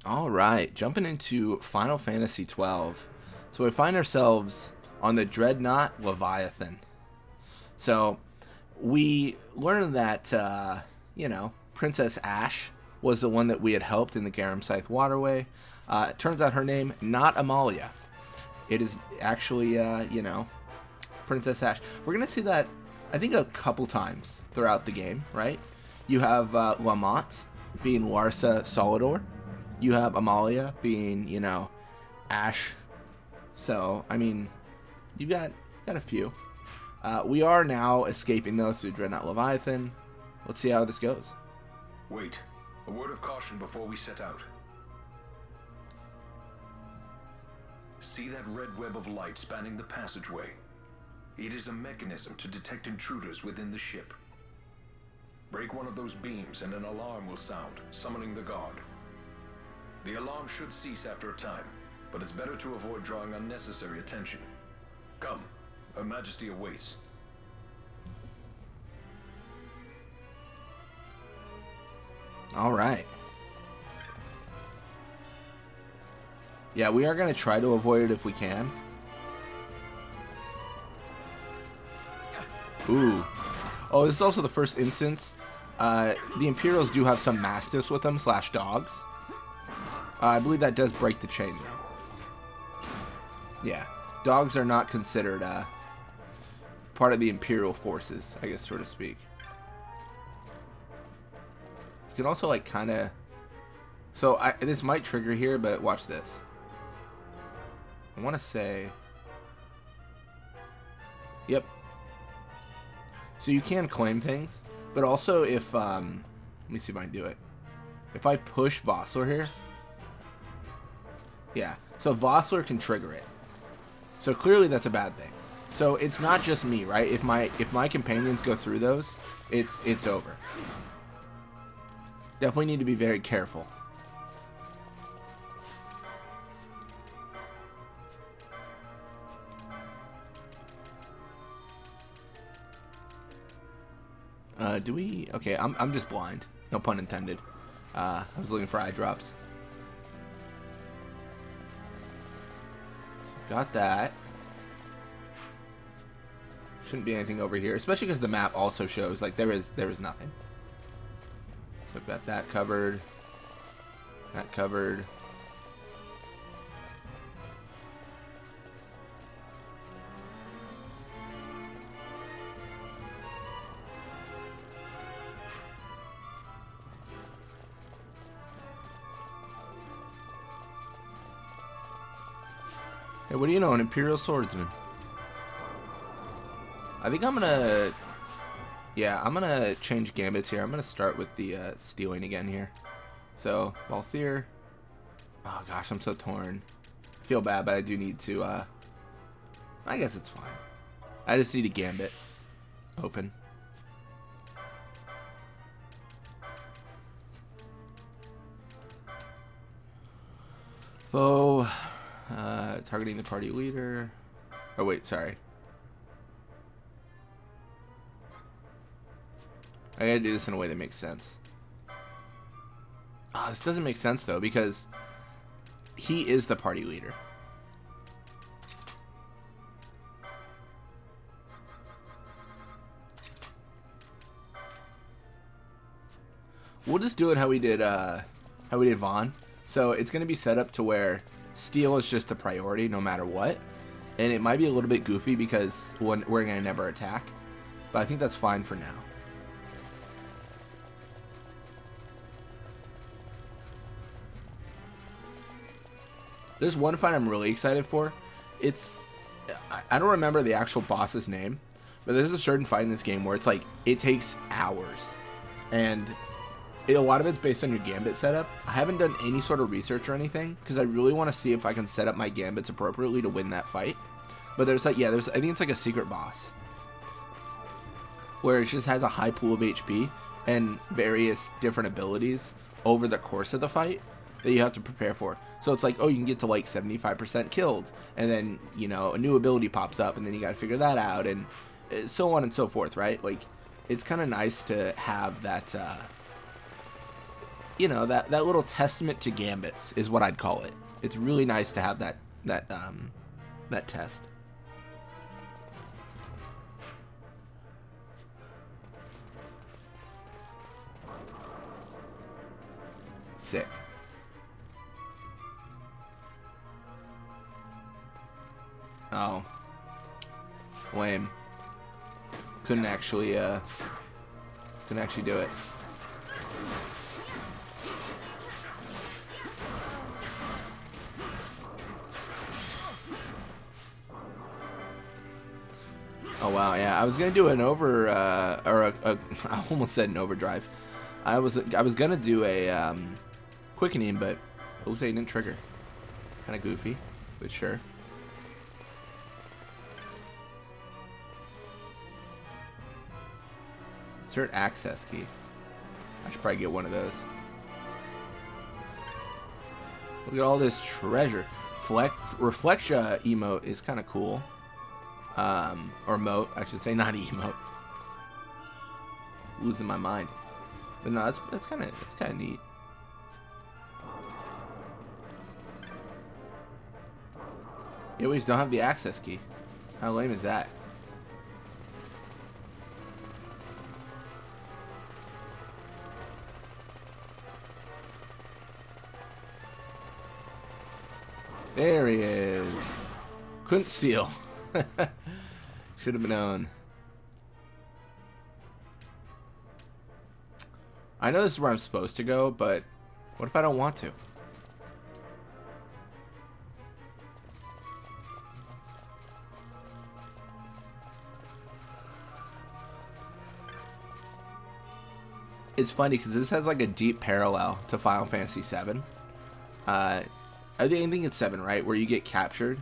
All right, jumping into Final Fantasy 12. So we find ourselves on the Dreadnought Leviathan. So we learn that, Princess Ashe was the one that we had helped in the Garam Scythe Waterway. It turns out her name, not Amalia. It is actually, Princess Ashe. We're going to see that, I think, a couple times throughout the game, right? You have Lamont being Larsa Solidor. You have Amalia being, Ashe. So, I mean, you got a few. We are now escaping, though, through Dreadnought Leviathan. Let's see how this goes. Wait. A word of caution before we set out. See that red web of light spanning the passageway? It is a mechanism to detect intruders within the ship. Break one of those beams and an alarm will sound, summoning the guard. The alarm should cease after a time, but it's better to avoid drawing unnecessary attention. Come, Her Majesty awaits. All right. Yeah, we are going to try to avoid it if we can. Ooh. Oh, this is also the first instance. The Imperials do have some Mastiffs with them, / dogs. I believe that does break the chain, though. Yeah. Dogs are not considered part of the Imperial forces, I guess, so to speak. You can also, kind of... So, this might trigger here, but watch this. I want to say... Yep. So you can claim things, but also if... let me see if I can do it. If I push Vossler here... Yeah, so Vossler can trigger it. So clearly that's a bad thing. So it's not just me, right? If my companions go through those, it's over. Definitely need to be very careful. Do we? Okay, I'm just blind. No pun intended. I was looking for eye drops. Got that. Shouldn't be anything over here, especially because the map also shows there is nothing. So I've got that covered. That covered. Hey, what do you know? An Imperial Swordsman. I think I'm gonna... Yeah, I'm gonna change gambits here. I'm gonna start with the stealing again here. So, Balthier. Oh gosh, I'm so torn. I feel bad, but I do need to... I guess it's fine. I just need a gambit open. Foe... targeting the party leader. Oh wait, sorry. I gotta do this in a way that makes sense. Oh, this doesn't make sense though, because he is the party leader. We'll just do it how we did Vaughn. So it's gonna be set up to where steal is just the priority no matter what. And it might be a little bit goofy because we're going to never attack. But I think that's fine for now. There's one fight I'm really excited for. I don't remember the actual boss's name. But there's a certain fight in this game where it's it takes hours. And... a lot of it's based on your gambit setup. I haven't done any sort of research or anything because I really want to see if I can set up my gambits appropriately to win that fight. But there's I think it's a secret boss where it just has a high pool of HP and various different abilities over the course of the fight that you have to prepare for. So it's you can get to 75% killed, and then a new ability pops up, and then you got to figure that out, and so on and so forth, right? It's kind of nice to have that. you know, that little testament to gambits is what I'd call it. It's really nice to have that test. Sick. Oh. Lame. Couldn't actually do it. Oh wow, yeah. I was gonna do an I almost said an overdrive. I was gonna do a quickening, but it looks like it didn't trigger. Kind of goofy, but sure. Insert access key. I should probably get one of those. Look at all this treasure. Reflection emote is kind of cool. Or mote, I should say, not emote. Losing my mind. But no, that's kind of neat. You always don't have the access key. How lame is that? There he is. Couldn't steal. Should have known. I know this is where I'm supposed to go, but what if I don't want to? It's funny because this has like a deep parallel to Final Fantasy VII. I think it's 7, right? Where you get captured,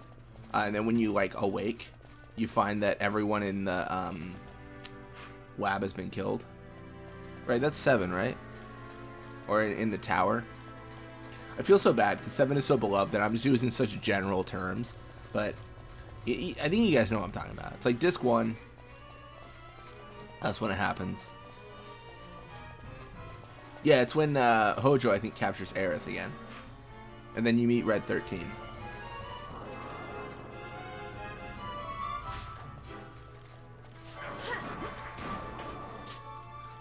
and then when you like awake, you find that everyone in the lab has been killed. Right, that's 7, right? Or in the tower. I feel so bad because 7 is so beloved and I'm just using such general terms. But I think you guys know what I'm talking about. It's like disc 1. That's when it happens. Yeah, it's when Hojo, I think, captures Aerith again. And then you meet Red 13.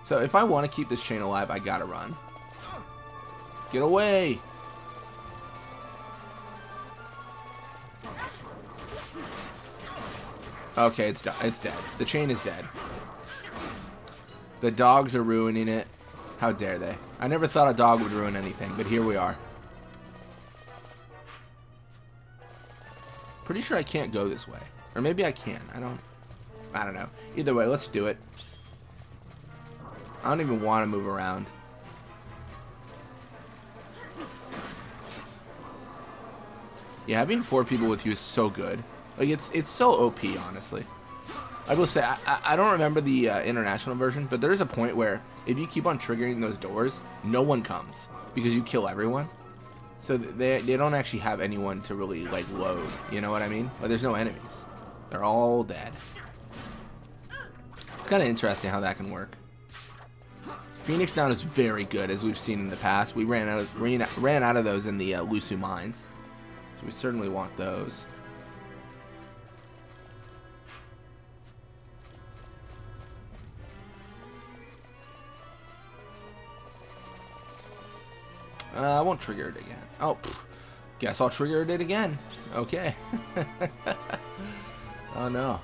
So if I want to keep this chain alive, I gotta run. Get away! Okay, it's done. It's dead. The chain is dead. The dogs are ruining it. How dare they? I never thought a dog would ruin anything, but here we are. Pretty sure I can't go this way. Or maybe I can. I don't know. Either way, let's do it. I don't even want to move around. Yeah, having 4 people with you is so good. Like, it's so OP, honestly. I will say, I don't remember the international version, but there is a point where if you keep on triggering those doors, no one comes. Because you kill everyone. So they don't actually have anyone to really, like, load. You know what I mean? Like, there's no enemies. They're all dead. It's kind of interesting how that can work. Phoenix Down is very good, as we've seen in the past. We ran out of those in the Lusu mines. So we certainly want those. I won't trigger it again. Oh, guess I'll trigger it again. Okay. Oh no.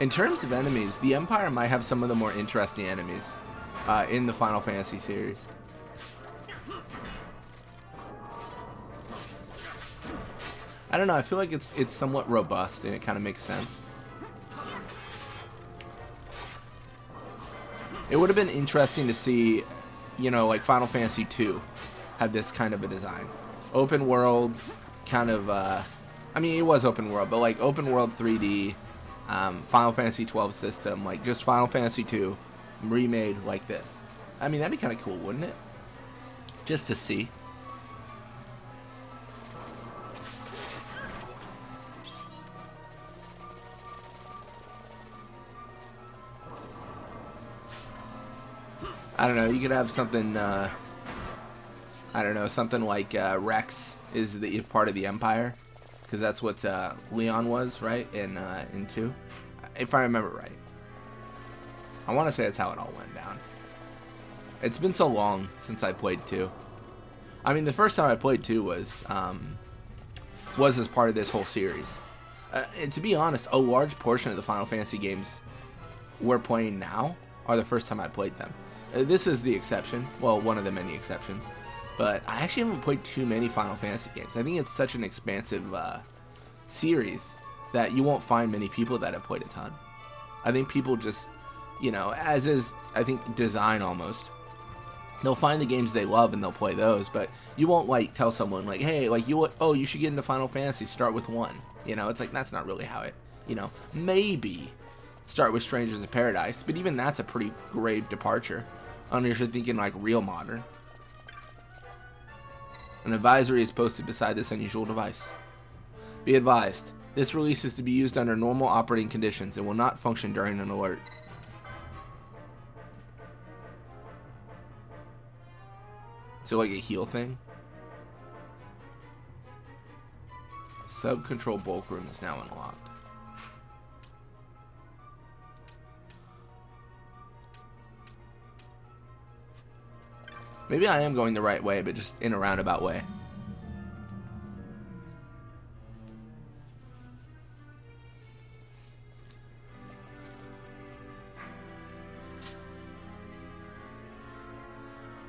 In terms of enemies, the Empire might have some of the more interesting enemies in the Final Fantasy series. I don't know, I feel like it's somewhat robust and it kind of makes sense. It would have been interesting to see, you know, like Final Fantasy II have this kind of a design. Open world, kind of, I mean, it was open world, but like open world 3D, Final Fantasy 12 system, like just Final Fantasy II remade like this. I mean, that'd be kind of cool, wouldn't it? Just to see. I don't know, you could have something, I don't know, something like Rex is the part of the Empire, because that's what Leon was, right, in 2, if I remember right. I want to say that's how it all went down. It's been so long since I played 2. I mean, the first time I played 2 was as part of this whole series. And to be honest, a large portion of the Final Fantasy games we're playing now are the first time I played them. This is the exception. Well, one of the many exceptions. But I actually haven't played too many Final Fantasy games. I think it's such an expansive series that you won't find many people that have played a ton. I think people just, you know, as is, I think, design almost. They'll find the games they love and they'll play those, but you won't, like, tell someone, like, hey, like, you should get into Final Fantasy, start with 1. You know, it's like, that's not really how it, you know, maybe start with Strangers in Paradise, but even that's a pretty grave departure, unless you're thinking, like, real modern. An advisory is posted beside this unusual device. Be advised, this release is to be used under normal operating conditions and will not function during an alert. So like a heal thing? Sub-control bulk room is now unlocked. Maybe I am going the right way, but just in a roundabout way.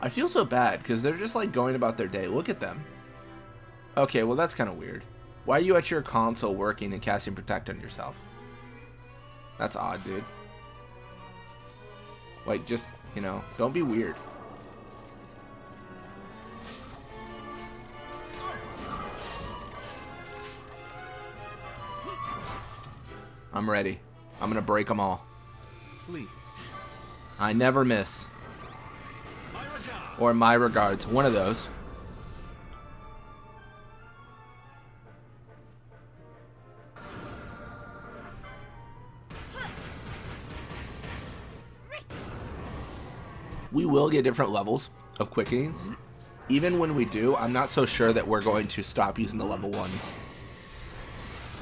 I feel so bad because they're just like going about their day. Look at them. Okay, well that's kind of weird. Why are you at your console working and casting Protect on yourself? That's odd, dude. Like, just, you know, don't be weird. I'm ready. I'm gonna break them all. Please. I never miss. Or my regards. One of those. We will get different levels of Quickens. Even when we do, I'm not so sure that we're going to stop using the level 1s.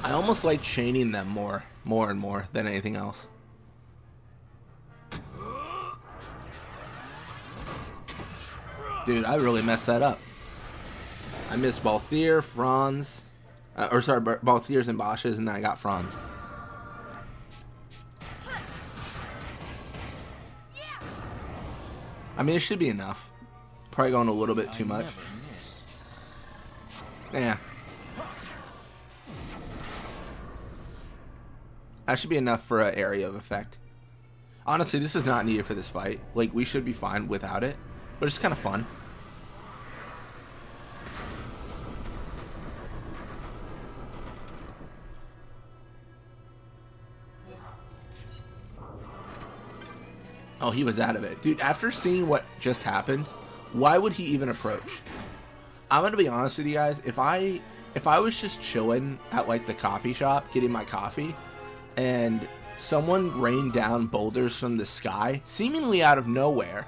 I almost like chaining them more and more than anything else. Dude, I really messed that up. I missed Balthier, Franz, Balthier's and Bosch's, and then I got Franz. I mean, it should be enough. Probably going a little bit too much. Yeah. That should be enough for an area of effect. Honestly, this is not needed for this fight. Like, we should be fine without it. But it's kind of fun. Oh, he was out of it. Dude, after seeing what just happened, why would he even approach? I'm going to be honest with you guys. If I was just chilling at, like, the coffee shop, getting my coffee, and someone rained down boulders from the sky, seemingly out of nowhere,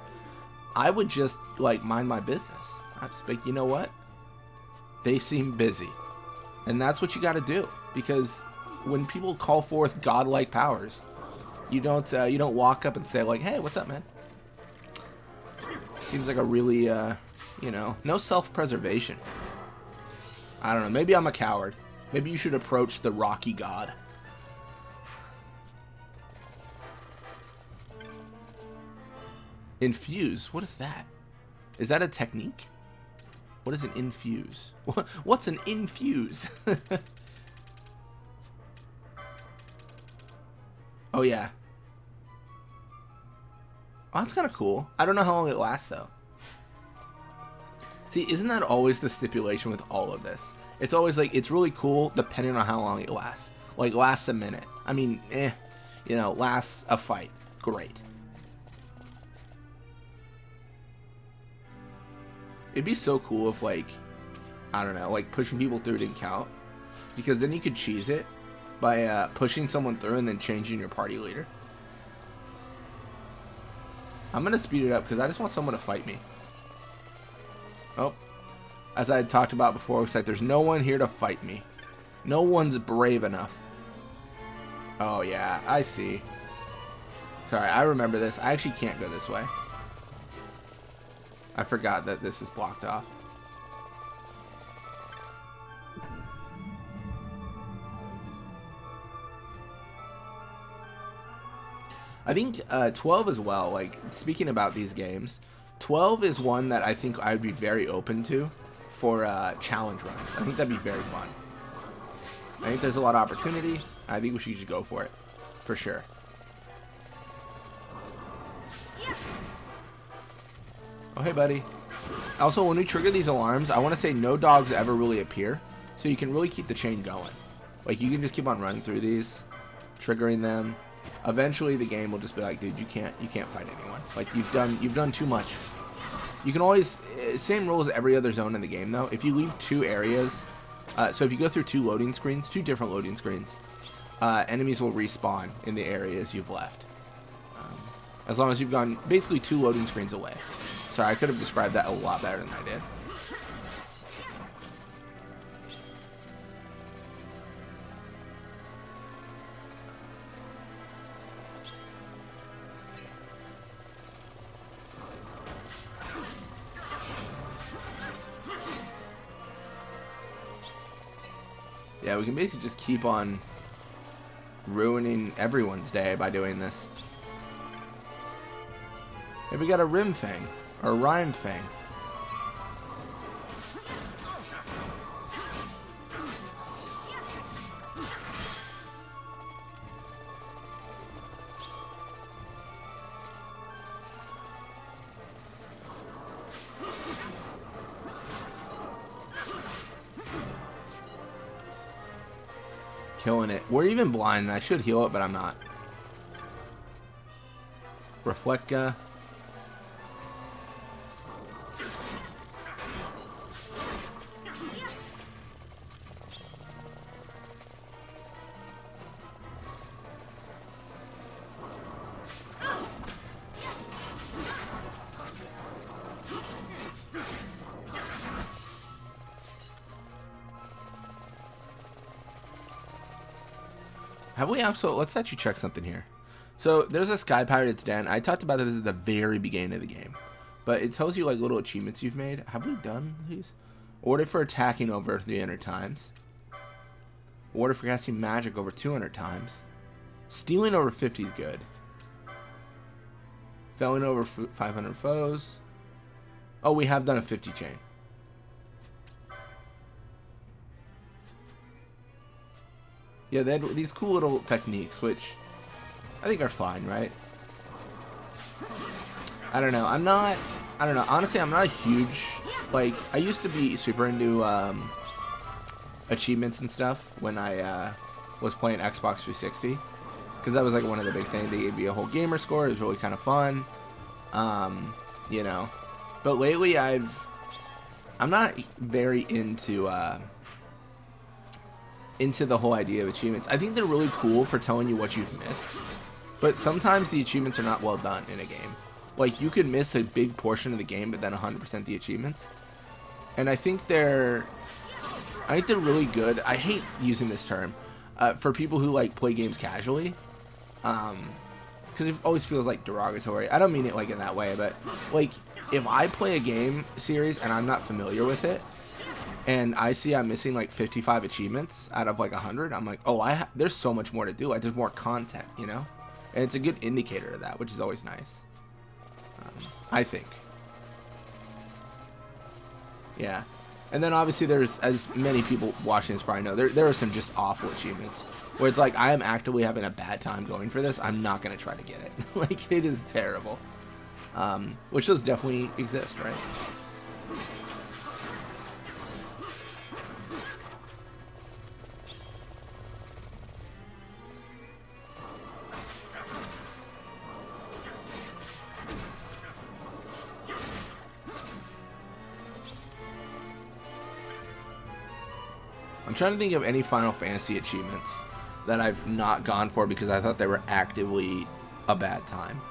I would just, like, mind my business. I'd just be like, you know what? They seem busy. And that's what you got to do. Because when people call forth godlike powers, you don't walk up and say, like, hey, what's up, man? Seems like a really, you know, no self-preservation. I don't know. Maybe I'm a coward. Maybe you should approach the Rocky God. Infuse? What is that? Is that a technique? What is an infuse? What's an infuse? Oh, yeah. Oh, that's kind of cool. I don't know how long it lasts, though. See, isn't that always the stipulation with all of this? It's always like, it's really cool depending on how long it lasts. Like, lasts a minute. I mean, you know, lasts a fight. Great. It'd be so cool if, like, I don't know, like, pushing people through didn't count. Because then you could cheese it by pushing someone through and then changing your party leader. I'm gonna speed it up because I just want someone to fight me. Oh, as I had talked about before, looks like there's no one here to fight me. No one's brave enough. Oh yeah, I see. Sorry, I remember this. I actually can't go this way. I forgot that this is blocked off. I think 12 as well, like, speaking about these games, 12 is one that I think I'd be very open to for challenge runs. I think that'd be very fun. I think there's a lot of opportunity. I think we should just go for it, for sure. Oh, hey, buddy. Also, when we trigger these alarms, I want to say no dogs ever really appear, so you can really keep the chain going. Like, you can just keep on running through these, triggering them. Eventually, the game will just be like, dude, you can't fight anyone. Like, you've done too much. You can always, same rule as every other zone in the game, though. If you leave 2 areas, so if you go through 2 loading screens, 2 different loading screens, enemies will respawn in the areas you've left. As long as you've gone basically 2 loading screens away. Sorry, I could have described that a lot better than I did. Yeah, we can basically just keep on ruining everyone's day by doing this. Hey, we got a rim fang. Or a rhyme fang. Killing it. We're even blind, and I should heal it, but I'm not. Reflecta. Have we also, let's actually check something here. So there's a Sky Pirate's Den. I talked about this at the very beginning of the game, but it tells you like little achievements you've made. Have we done these? Order for attacking over 300 times. Order for casting magic over 200 times. Stealing over 50 is good. Felling over 500 foes. Oh, we have done a 50 chain. Yeah, they had these cool little techniques, which I think are fine, right? I don't know. Honestly, I'm not a huge, like, I used to be super into achievements and stuff when I was playing Xbox 360. Because that was like one of the big things. They gave you a whole gamer score. It was really kind of fun. You know. But lately I'm not very into the whole idea of achievements. I think they're really cool for telling you what you've missed, but sometimes the achievements are not well done in a game. Like, you could miss a big portion of the game, but then 100% the achievements. And I think they're really good. I hate using this term for people who like play games casually, because it always feels like derogatory. I don't mean it like in that way, but like if I play a game series and I'm not familiar with it, and I see I'm missing like 55 achievements out of like 100, I'm like, oh, there's so much more to do. Like, there's more content, you know? And it's a good indicator of that, which is always nice. I think. Yeah. And then obviously there's, as many people watching this probably know, there are some just awful achievements where it's like, I am actively having a bad time going for this. I'm not going to try to get it. Like, it is terrible. Which those definitely exist, right? I'm trying to think of any Final Fantasy achievements that I've not gone for because I thought they were actively a bad time.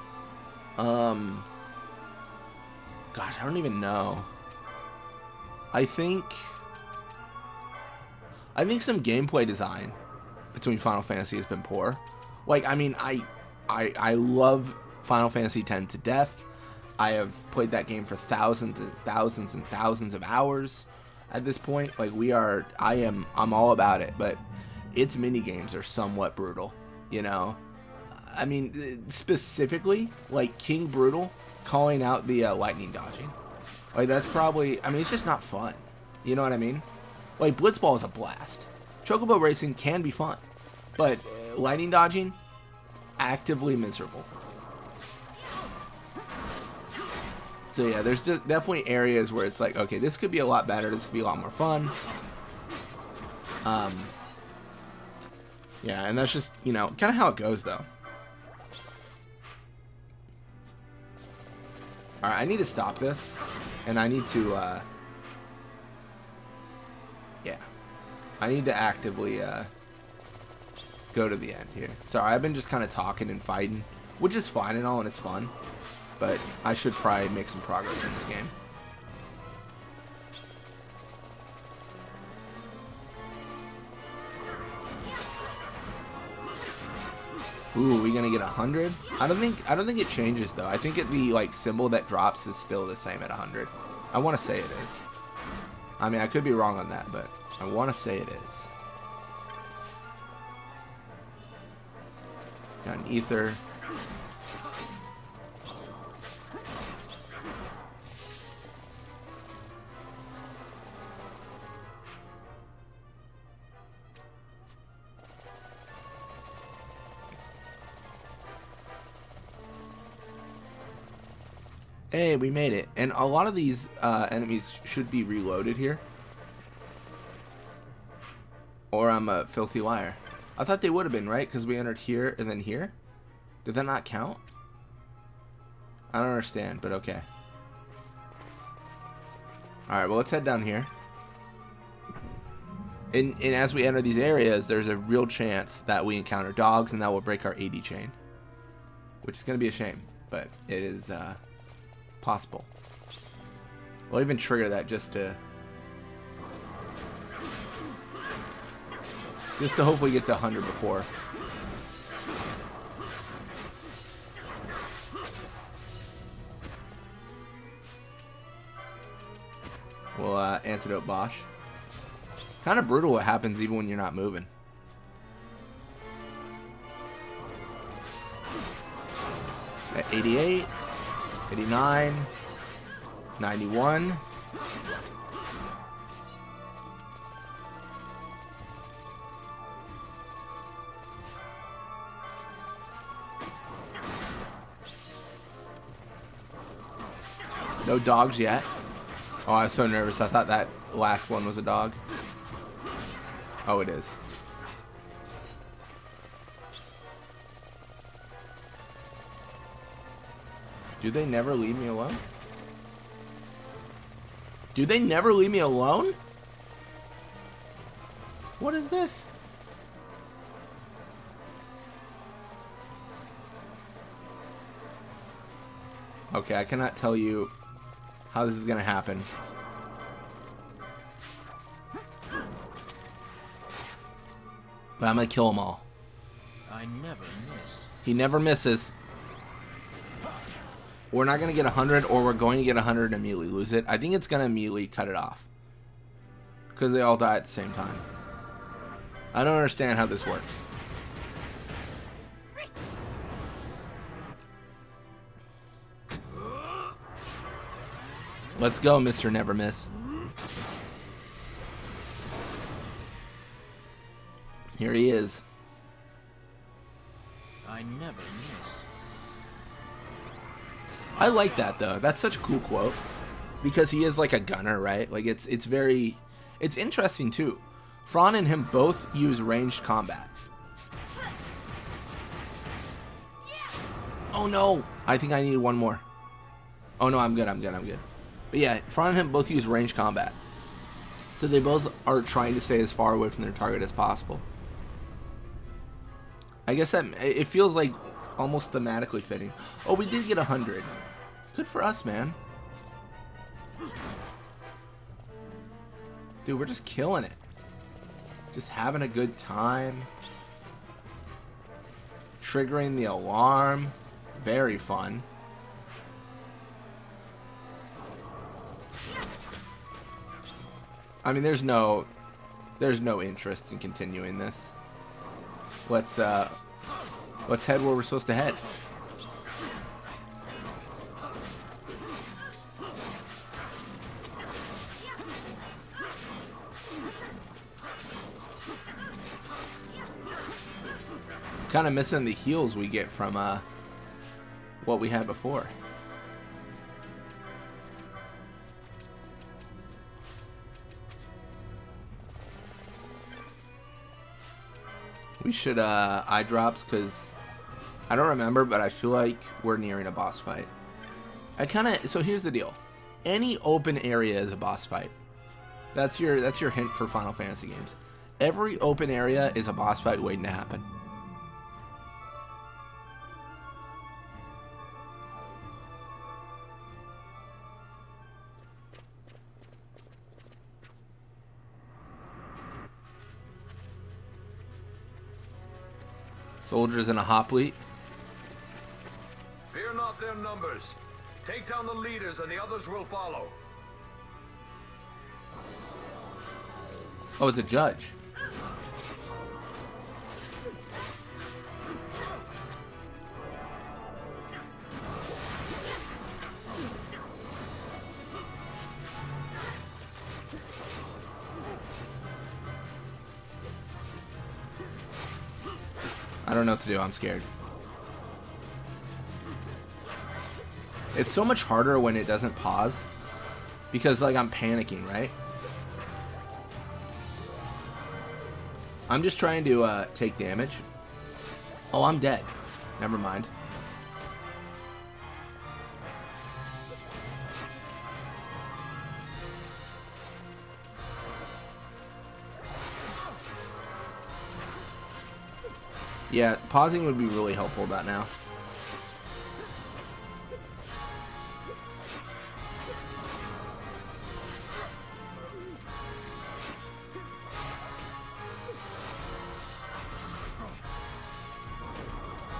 Gosh, I don't even know. I think some gameplay design between Final Fantasy has been poor. Like, I mean, I love Final Fantasy X to death. I have played that game for thousands and thousands and thousands of hours at this point. Like, I'm all about it, but its mini games are somewhat brutal, you know? I mean, specifically, like King Brutal calling out the lightning dodging. Like, that's probably, I mean, it's just not fun. You know what I mean? Like, Blitzball is a blast. Chocobo racing can be fun, but lightning dodging, actively miserable. So yeah, there's definitely areas where it's like, okay, this could be a lot better. This could be a lot more fun. Yeah, and that's just, you know, kind of how it goes, though. Alright, I need to stop this. And I need to, yeah. I need to actively, go to the end here. Sorry, I've been just kind of talking and fighting, which is fine and all, and it's fun. But I should probably make some progress in this game. Ooh, we gonna get 100? I don't think it changes though. I think the like symbol that drops is still the same at 100. I want to say it is. I mean, I could be wrong on that, but I want to say it is. Got an ether. Hey, we made it. And a lot of these enemies should be reloaded here. Or I'm a filthy liar. I thought they would have been, right? Because we entered here and then here. Did that not count? I don't understand, but okay. Alright, well, let's head down here. And as we enter these areas, there's a real chance that we encounter dogs and that will break our 80 chain. Which is going to be a shame, but it is possible. We'll even trigger that just to hopefully get to 100 before. We'll antidote Bosch. Kind of brutal what happens even when you're not moving. At 88, 89, 91. No dogs yet. Oh, I was so nervous. I thought that last one was a dog. Oh, it is. Do they never leave me alone? Do they never leave me alone? What is this? Okay, I cannot tell you how this is gonna happen. But I'm gonna kill them all. I never miss. He never misses. We're not gonna get 100, or we're going to get 100 and immediately lose it. I think it's gonna immediately cut it off. Because they all die at the same time. I don't understand how this works. Let's go, Mr. Never Miss. Here he is. I never miss. I like that though. That's such a cool quote. Because he is like a gunner, right? Like it's very interesting too. Fran and him both use ranged combat. Oh no! I think I need one more. Oh no, I'm good. But yeah, Fran and him both use ranged combat. So they both are trying to stay as far away from their target as possible. I guess that it feels like almost thematically fitting. Oh, we did get 100. Good for us, man. Dude, we're just killing it. Just having a good time. Triggering the alarm. Very fun. I mean, there's no interest in continuing this. Let's head where we're supposed to head. Kind of missing the heals we get from what we had before. We should eye drops, because I don't remember, but I feel like we're nearing a boss fight. So here's the deal. Any open area is a boss fight. That's your hint for Final Fantasy games. Every open area is a boss fight waiting to happen. Soldiers in a hoplite. Fear not their numbers. Take down the leaders and the others will follow. Oh, it's a judge. I don't know what to do. I'm scared. It's so much harder when it doesn't pause, because like I'm panicking, right? I'm just trying to take damage. Oh, I'm dead. Never mind. Yeah, pausing would be really helpful about now.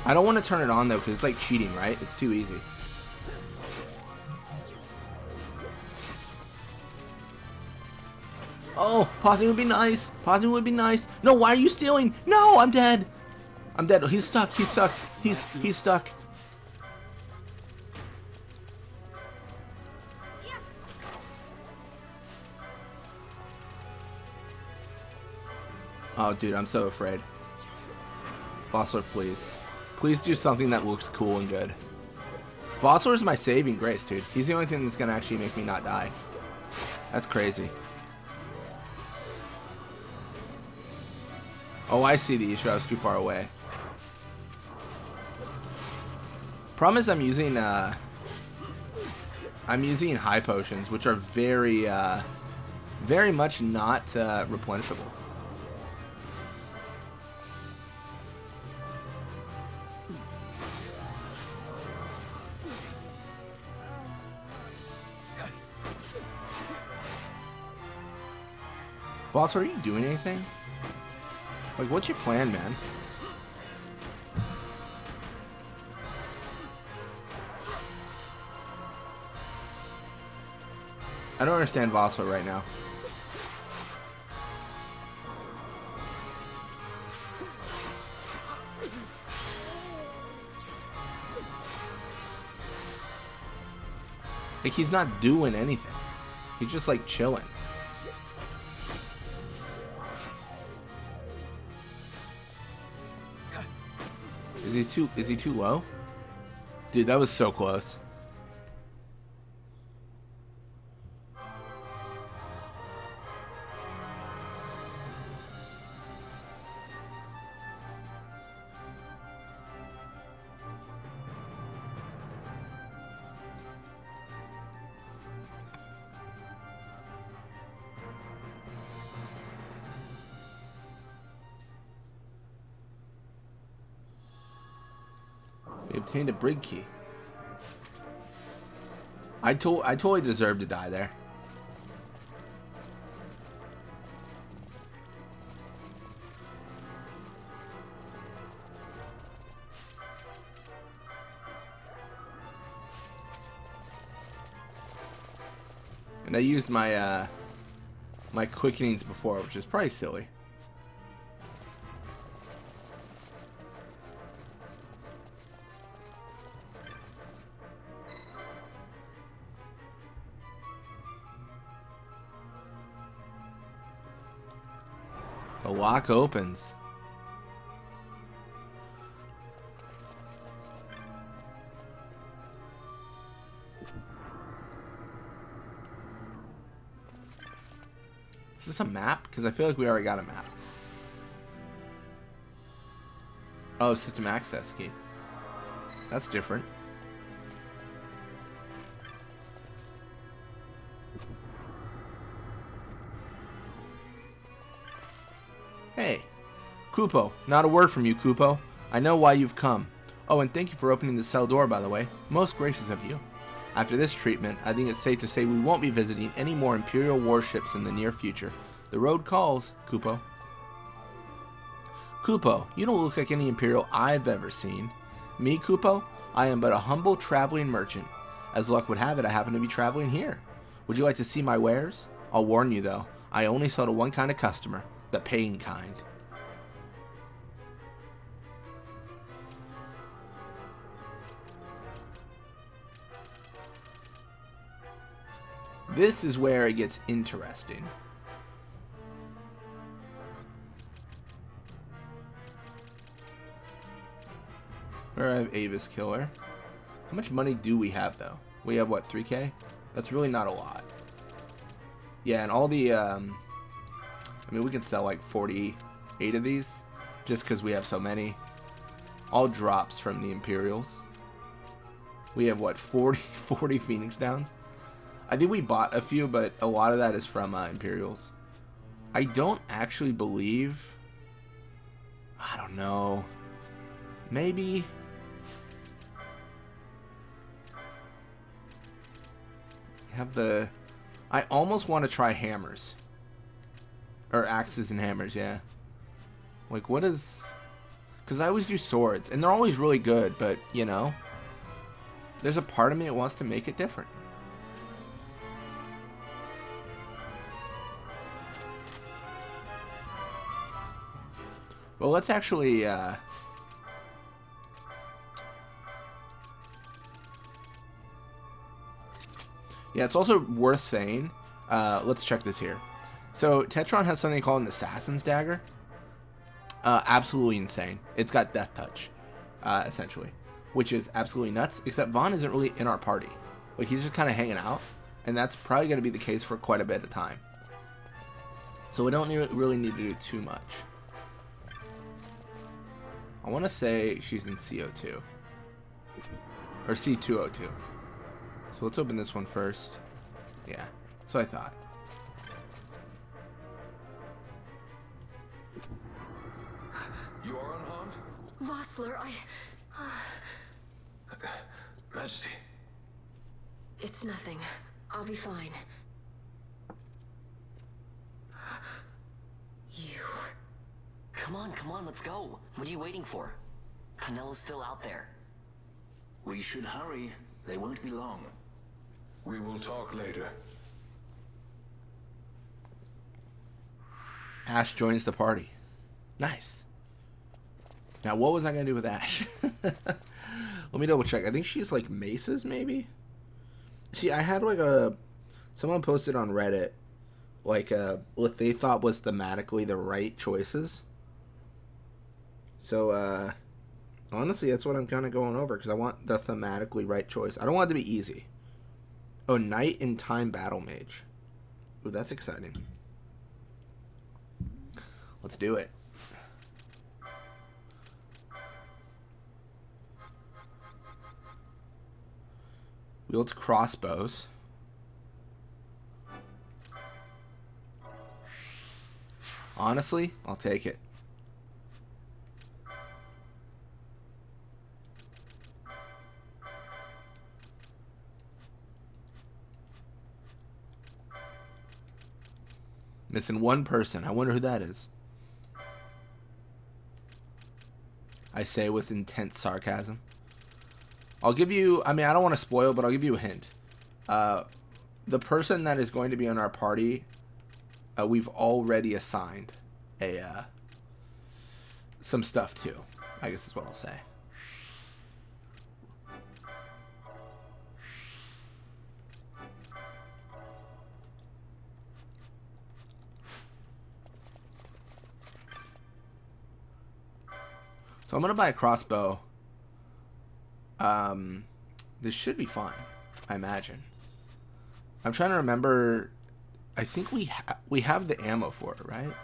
I don't want to turn it on though, because it's like cheating, right? It's too easy. Oh, pausing would be nice. Pausing would be nice. No, why are you stealing? No, I'm dead. I'm dead. He's stuck. He's stuck. He's stuck. Oh, dude, I'm so afraid. Vossler, please. Please do something that looks cool and good. Vossler is my saving grace, dude. He's the only thing that's going to actually make me not die. That's crazy. Oh, I see the issue. I was too far away. Problem is I'm using high potions, which are very much not replenishable. Boss, are you doing anything? Like, what's your plan, man? I don't understand Vossler right now. Like, he's not doing anything. He's just, like, chilling. Is he too low? Dude, that was so close. We obtained a brig key. I totally deserved to die there. And I used my my quickenings before, which is probably silly. The lock opens. Is this a map? Because I feel like we already got a map. Oh, system access key. That's different. Hey, Kupo. Not a word from you, Kupo. I know why you've come. Oh, and thank you for opening the cell door, by the way. Most gracious of you. After this treatment, I think it's safe to say we won't be visiting any more Imperial warships in the near future. The road calls, Kupo. Kupo, you don't look like any Imperial I've ever seen. Me, Kupo? I am but a humble traveling merchant. As luck would have it, I happen to be traveling here. Would you like to see my wares? I'll warn you, though. I only sell to one kind of customer. The paying kind. This is where it gets interesting. Where I have Avis Killer. How much money do we have, though? We have, what, 3K? That's really not a lot. Yeah, and all the, I mean, we can sell like 48 of these, just because we have so many. All drops from the Imperials. We have, what, 40 Phoenix Downs? I think we bought a few, but a lot of that is from Imperials. I don't actually believe... I don't know. Maybe... We have the... I almost want to try hammers. Or axes and hammers, yeah. Like, what is... Because I always do swords, and they're always really good, but, you know... There's a part of me that wants to make it different. Well, let's actually, yeah, it's also worth saying, let's check this here. So, Tetron has something called an Assassin's Dagger. Absolutely insane. It's got Death Touch, essentially. Which is absolutely nuts, except Vaughn isn't really in our party. Like, he's just kind of hanging out, and that's probably going to be the case for quite a bit of time. So we don't really need to do too much. I want to say she's in CO2. Or C202. So let's open this one first. Yeah, so I thought. You are unharmed? Vossler, Majesty. It's nothing. I'll be fine. You... Come on, let's go. What are you waiting for? Panella's still out there. We should hurry. They won't be long. We will talk later. Ashe joins the party. Nice. Now, what was I going to do with Ashe? Let me double check. I think she's like maces, maybe? See, I had like a... Someone posted on Reddit, like, what they thought was thematically the right choices. So, honestly, that's what I'm kind of going over, because I want the thematically right choice. I don't want it to be easy. Oh, Knight in Time Battle Mage. Ooh, that's exciting. Let's do it. Wields crossbows. Honestly, I'll take it. Missing one person. I wonder who that is. I say with intense sarcasm. I'll give you, I mean, I don't want to spoil, but I'll give you a hint. The person that is going to be on our party, we've already assigned some stuff to, I guess is what I'll say. So I'm going to buy a crossbow. This should be fine, I imagine. I'm trying to remember. I think we have the ammo for it, right? Like,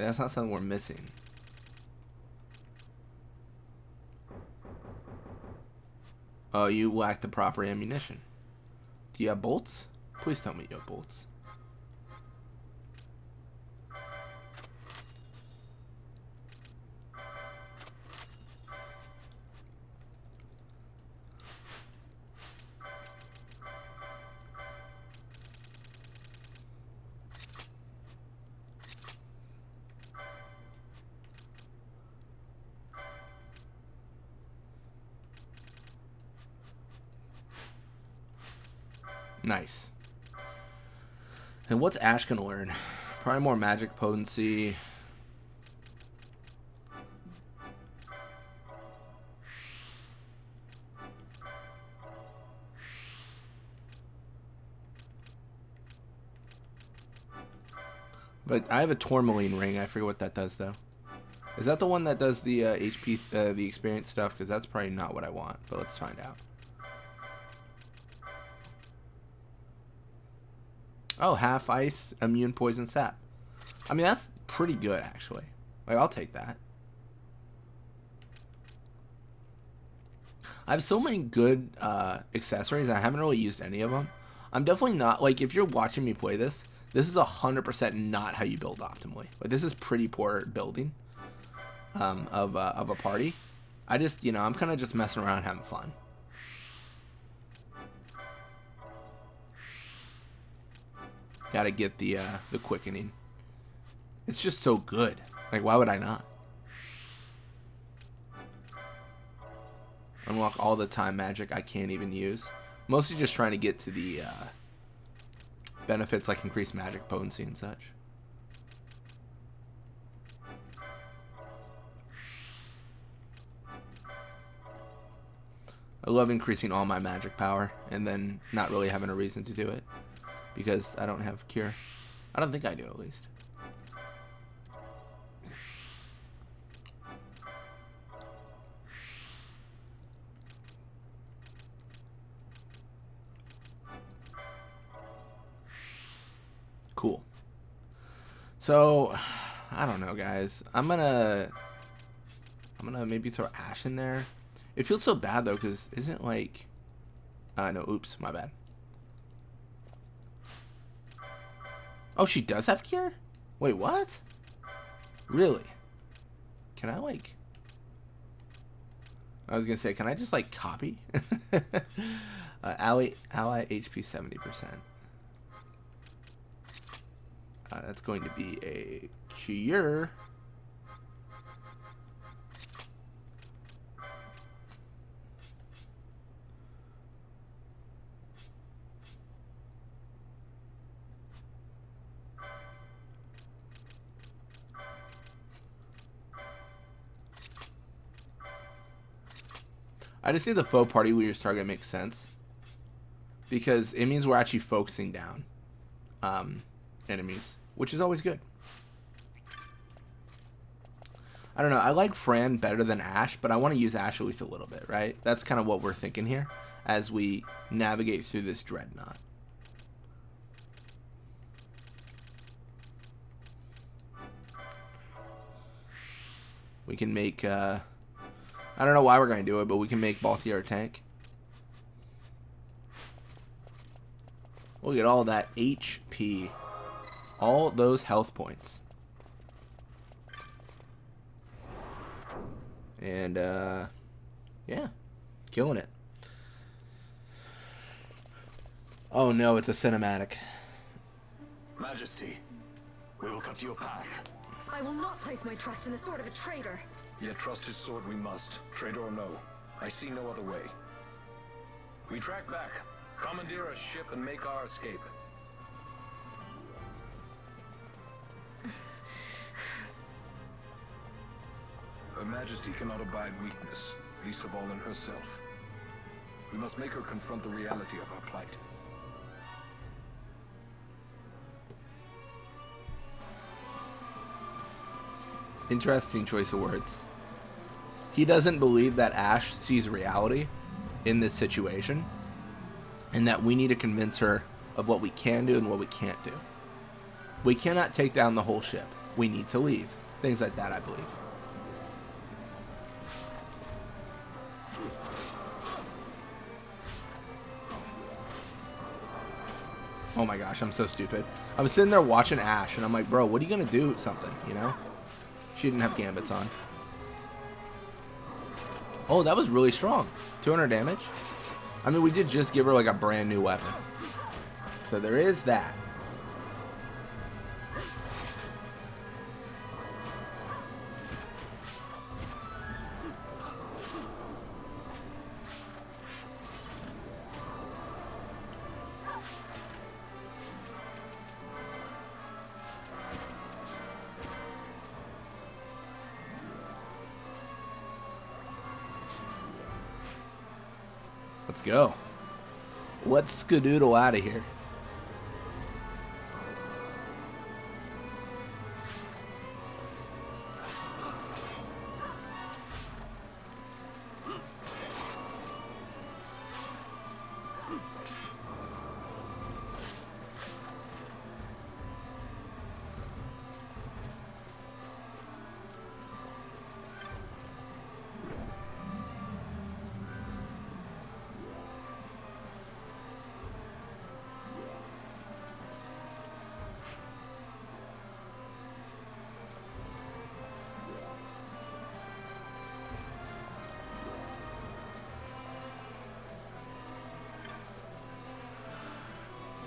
that's not something we're missing. Oh, you lack the proper ammunition. Do you have bolts? Please tell me you have bolts. Nice. And what's Ashe gonna learn? Probably more magic potency. But I have a tourmaline ring. I forget what that does though. Is that the one that does the HP, the experience stuff? Because that's probably not what I want. But let's find out. Oh, half ice, immune poison sap. I mean, that's pretty good, actually. Like, I'll take that. I have so many good accessories. I haven't really used any of them. I'm definitely not, like, if you're watching me play this, this is 100% not how you build optimally. Like, this is pretty poor building of a party. I just, you know, I'm kind of just messing around having fun. Gotta get the quickening. It's just so good. Like, why would I not? Unlock all the time magic I can't even use. Mostly just trying to get to the benefits like increased magic potency and such. I love increasing all my magic power and then not really having a reason to do it. Because I don't have cure. I don't think I do, at least. Cool. So, I don't know, guys. I'm gonna maybe throw Ashe in there. It feels so bad, though, because isn't like... no, oops, my bad. Oh, she does have cure? Wait, what? Really? Can I, like... I was gonna say, can I just, like, copy? Ally HP 70%. That's going to be a cure. I just think the faux party leader's target makes sense. Because it means we're actually focusing down enemies, which is always good. I don't know. I like Fran better than Ashe, but I want to use Ashe at least a little bit, right? That's kind of what we're thinking here as we navigate through this Dreadnought. We can make... I don't know why we're going to do it, but we can make Balthier a tank. Look at all that HP. All those health points. And, yeah. Killing it. Oh no, it's a cinematic. Majesty, We will cut you a path. I will not place my trust in the sword of a traitor. Yet trust his sword we must, traitor or no. I see no other way. We track back, commandeer a ship, and make our escape. Her Majesty cannot abide weakness, least of all in herself. We must make her confront the reality of our plight. Interesting choice of words. He doesn't believe that Ashe sees reality in this situation, and that we need to convince her of what we can do and what we can't do. We cannot take down the whole ship. We need to leave. Things like that, I believe. Oh my gosh, I'm so stupid. I was sitting there watching Ashe, and I'm like, bro, what are you going to do? Something, you know? She didn't have gambits on. Oh, that was really strong. 200 damage. I mean, we did just give her like a brand new weapon. So there is that. Let's go. Let's skedoodle out of here.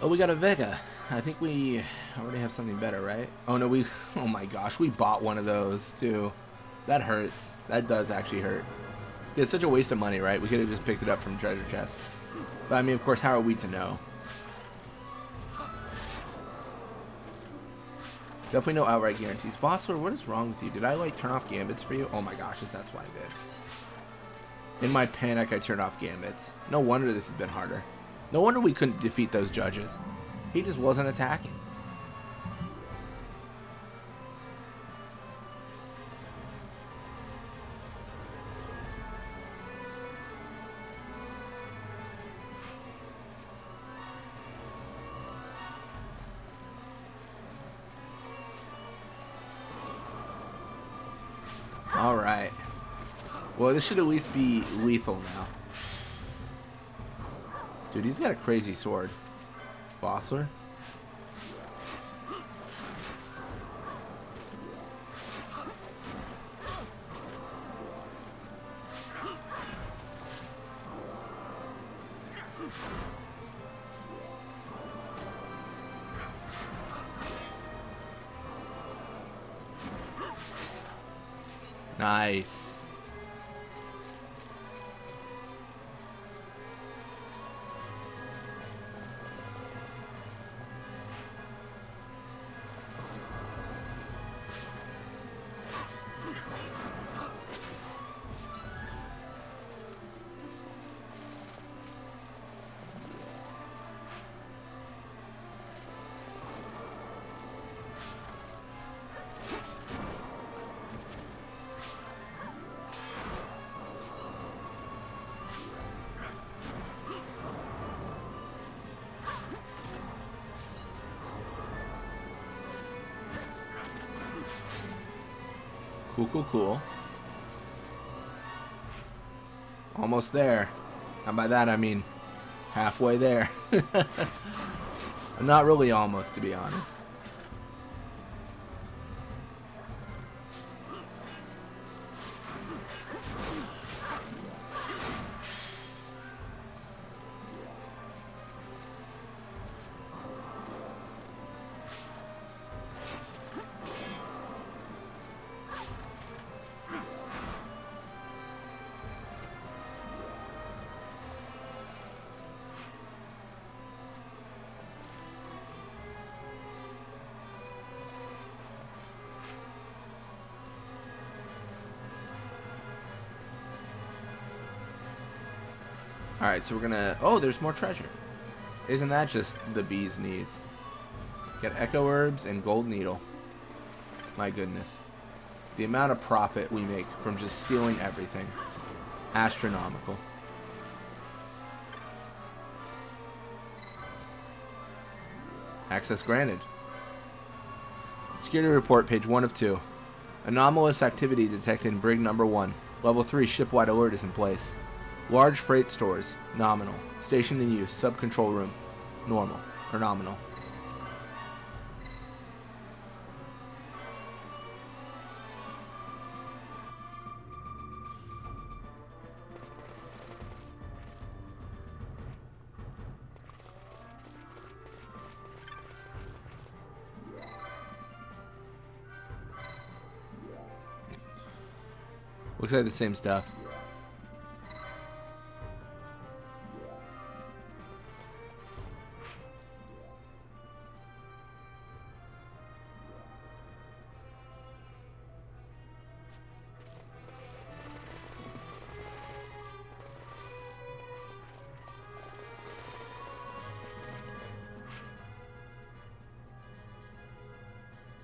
Oh, we got a Vega. I think we already have something better, right? Oh, no, oh my gosh, we bought one of those, too. That hurts. That does actually hurt. It's such a waste of money, right? We could have just picked it up from treasure chest. But, I mean, of course, how are we to know? Definitely no outright guarantees. Fossler, what is wrong with you? Did I, like, turn off gambits for you? Oh my gosh, that's why I did. In my panic, I turned off gambits. No wonder this has been harder. No wonder we couldn't defeat those judges. He just wasn't attacking. All right. Well, this should at least be lethal now. Dude, he's got a crazy sword. Fossler. Nice. Cool, cool, cool. Almost there. And by that I mean halfway there. I'm not really almost, to be honest. Alright, so we're gonna... Oh, there's more treasure. Isn't that just the bee's knees? Get echo herbs and gold needle. My goodness. The amount of profit we make from just stealing everything. Astronomical. Access granted. Security report, page 1 of 2. Anomalous activity detected in brig number 1. Level 3 shipwide alert is in place. Large freight stores, nominal. Station in use, sub-control room, normal, or nominal. Looks like the same stuff.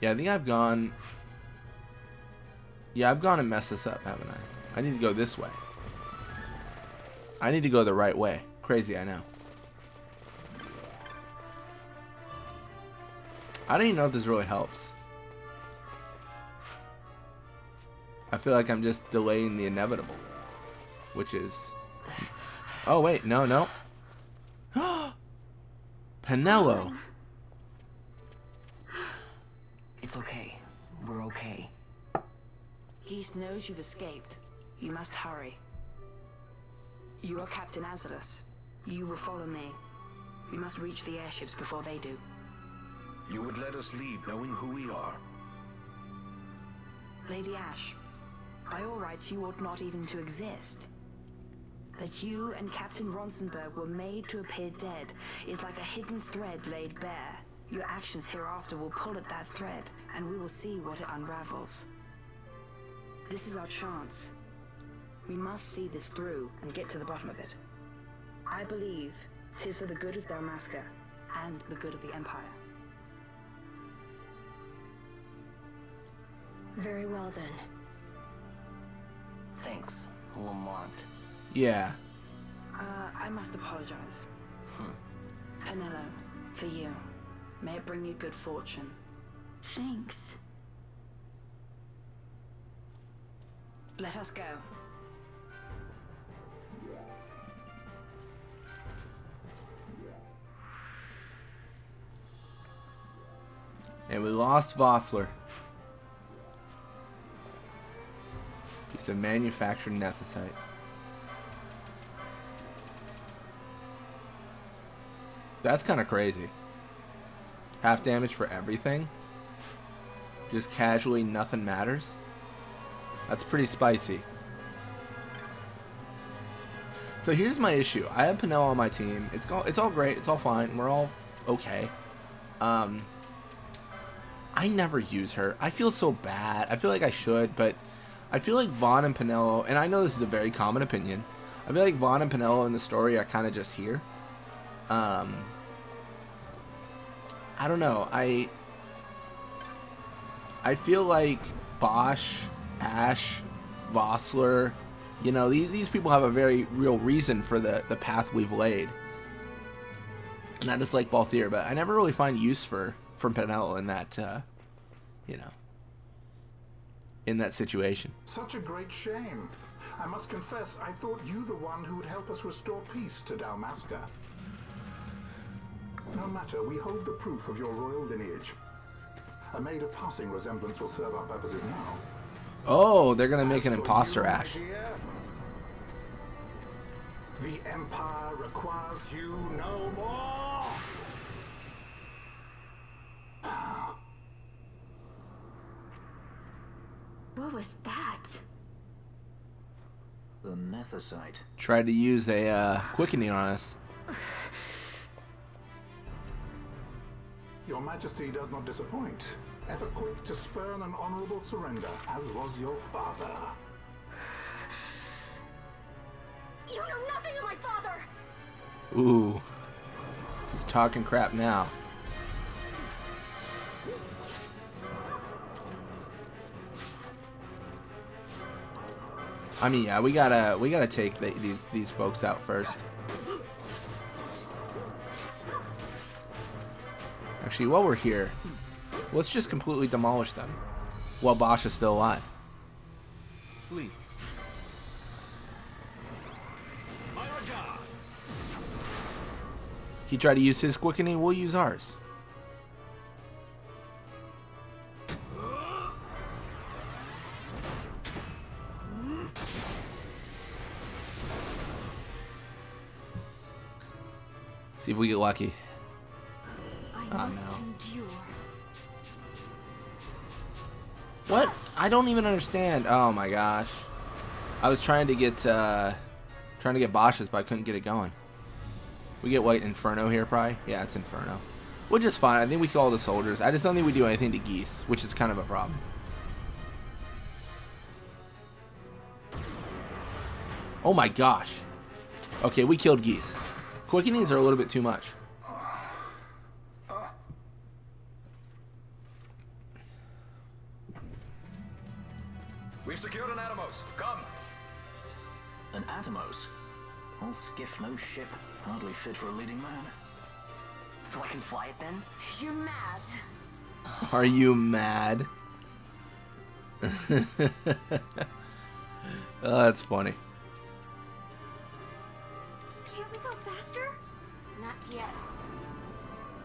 Yeah, I think I've gone... Yeah, I've gone and messed this up, haven't I? I need to go this way. I need to go the right way. Crazy, I know. I don't even know if this really helps. I feel like I'm just delaying the inevitable. Which is... Oh, wait. No, no. Penello. It's okay. We're okay. Geese knows you've escaped. You must hurry. You are Captain Azalus. You will follow me. We must reach the airships before they do. You would let us leave knowing who we are. Lady Ashe, by all rights you ought not even to exist. That you and Captain Ronsenberg were made to appear dead is like a hidden thread laid bare. Your actions hereafter will pull at that thread, and we will see what it unravels. This is our chance. We must see this through and get to the bottom of it. I believe 'tis for the good of Dalmasca and the good of the Empire. Very well then. Thanks, Lamont. Yeah. I must apologize. Penello, for you. May it bring you good fortune. Thanks. Let us go. And we lost Vossler. Piece of manufactured nethicite. That's kind of crazy. Half damage for everything? Just casually nothing matters? That's pretty spicy. So here's my issue. I have Penello on my team. It's all great. It's all fine. We're all okay. I never use her. I feel so bad. I feel like I should, but I feel like Vaughn and Penello, and I know this is a very common opinion, I feel like Vaughn and Penello in the story are kind of just here. I don't know. I feel like Bosch, Ashe, Vossler, you know, these people have a very real reason for the path we've laid. And I just like Balthier, but I never really find use from Penello in that, you know, in that situation. Such a great shame. I must confess, I thought you the one who would help us restore peace to Dalmasca. No matter, we hold the proof of your royal lineage. A maid of passing resemblance will serve our purposes now. Oh, they're gonna make an imposter Ashe. The Empire requires you no more. What was that? The nethicite. Tried to use a quickening on us. Your Majesty does not disappoint. Ever quick to spurn an honorable surrender, as was your father. You know nothing of my father! Ooh. He's talking crap now. I mean, yeah, we gotta take these folks out first. Actually, while we're here, let's just completely demolish them while Bosch is still alive. Please. He tried to use his quickening, we'll use ours. See if we get lucky. I must endure. What? I don't even understand. Oh my gosh. I was trying to get Bosch's, but I couldn't get it going. We get white Inferno here, probably. Yeah, it's Inferno. Which is fine. I think we kill all the soldiers. I just don't think we do anything to Geese, which is kind of a problem. Oh my gosh. Okay, we killed Geese. Quickenings are a little bit too much. We've secured an Atomos. Come. An Atomos? All skiff, no ship. Hardly fit for a leading man. So I can fly it then? You're mad. Are you mad? Oh, that's funny. Can't we go faster? Not yet.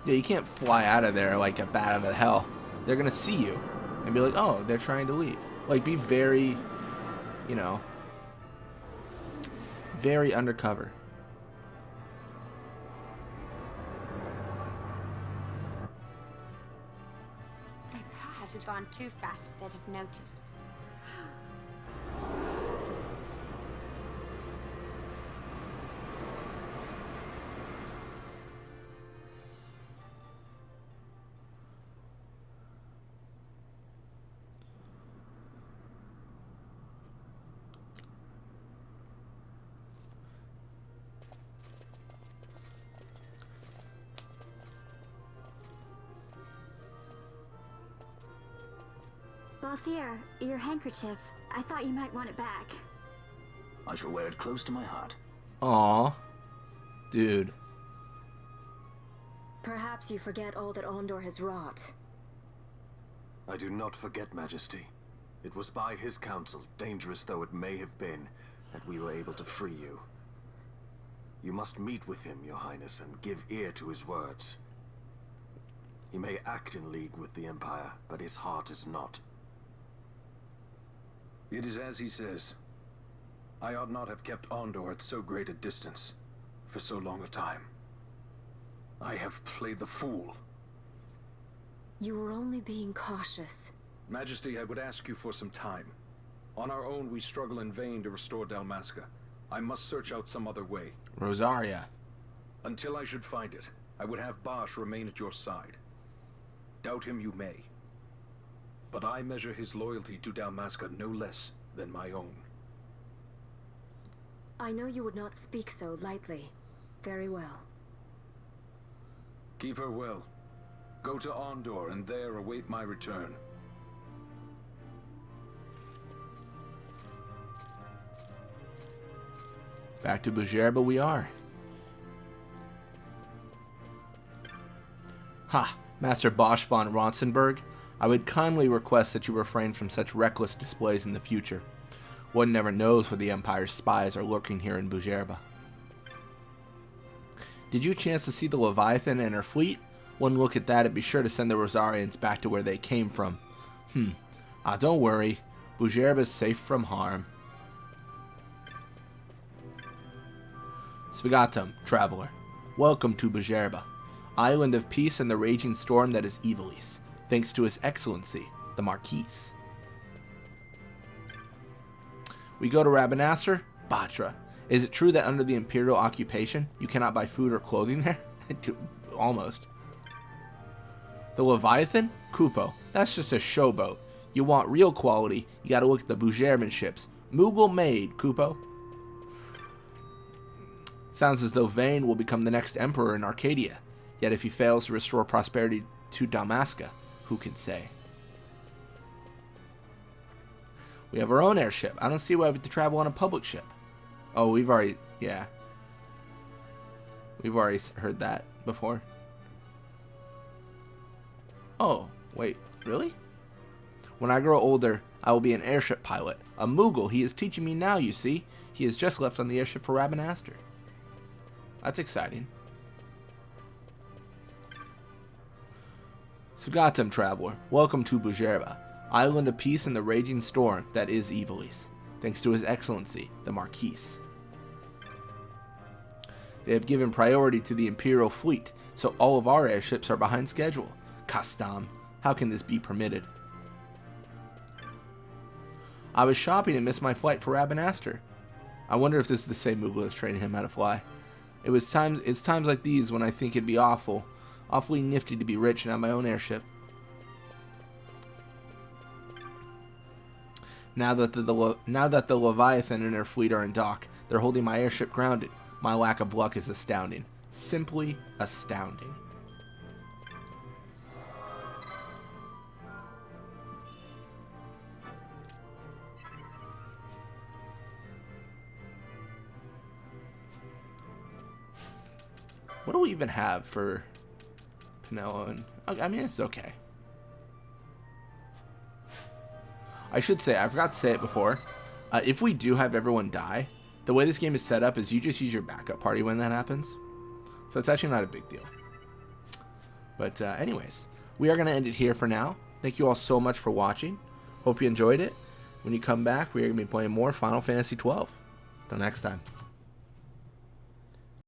Yeah, you can't fly out of there like a bat out of hell. They're gonna see you and be like, oh, they're trying to leave. Like, be very, you know, very undercover. Has it gone too fast that I've noticed? Balthier, your handkerchief. I thought you might want it back. I shall wear it close to my heart. Aw. Dude. Perhaps you forget all that Ondor has wrought. I do not forget, Majesty. It was by his counsel, dangerous though it may have been, that we were able to free you. You must meet with him, Your Highness, and give ear to his words. He may act in league with the Empire, but his heart is not. It is as he says. I ought not have kept Ondor at so great a distance for so long a time. I have played the fool. You were only being cautious. Majesty, I would ask you for some time. On our own, we struggle in vain to restore Dalmasca. I must search out some other way. Rosaria. Until I should find it, I would have Bosch remain at your side. Doubt him you may. But I measure his loyalty to Dalmasca no less than my own. I know you would not speak so lightly. Very well. Keep her well. Go to Ondor and there await my return. Back to Bujerba we are. Ha! Master Bosch von Ronsenberg, I would kindly request that you refrain from such reckless displays in the future. One never knows where the Empire's spies are lurking here in Bujerba. Did you chance to see the Leviathan and her fleet? One look at that and be sure to send the Rosarians back to where they came from. Don't worry. Bujerba's safe from harm. Svigatum, traveler. Welcome to Bujerba, island of peace and the raging storm that is Evilis, thanks to His Excellency, the Marquise. We go to Rabanastre? Batra. Is it true that under the Imperial occupation, you cannot buy food or clothing there? Almost. The Leviathan? Kupo. That's just a showboat. You want real quality, you gotta look at the Bujerban ships. Moogle made, Kupo. Sounds as though Vayne will become the next emperor in Arcadia. Yet if he fails to restore prosperity to Dalmasca, who can say? We have our own airship. I don't see why we have to travel on a public ship. Oh, we've already heard that before. Oh, wait, really? When I grow older, I will be an airship pilot. A Moogle. He is teaching me now, you see. He has just left on the airship for Rabanastre. That's exciting. Sugatem, traveler. Welcome to Bujerba, island of peace in the raging storm that is Evilis, thanks to His Excellency, the Marquise. They have given priority to the Imperial fleet, so all of our airships are behind schedule. Castam, how can this be permitted? I was shopping and missed my flight for Rabanastre. I wonder if this is the same Moogle that's training him how to fly. It's times like these when I think it'd be awfully nifty to be rich and have my own airship. Now that the Leviathan and their fleet are in dock, they're holding my airship grounded. My lack of luck is astounding. Simply astounding. What do we even have for Penelo? I mean, it's okay. I should say, I forgot to say it before. If we do have everyone die, the way this game is set up is you just use your backup party when that happens. So it's actually not a big deal. But anyways, we are going to end it here for now. Thank you all so much for watching. Hope you enjoyed it. When you come back, we are going to be playing more Final Fantasy XII. Until next time.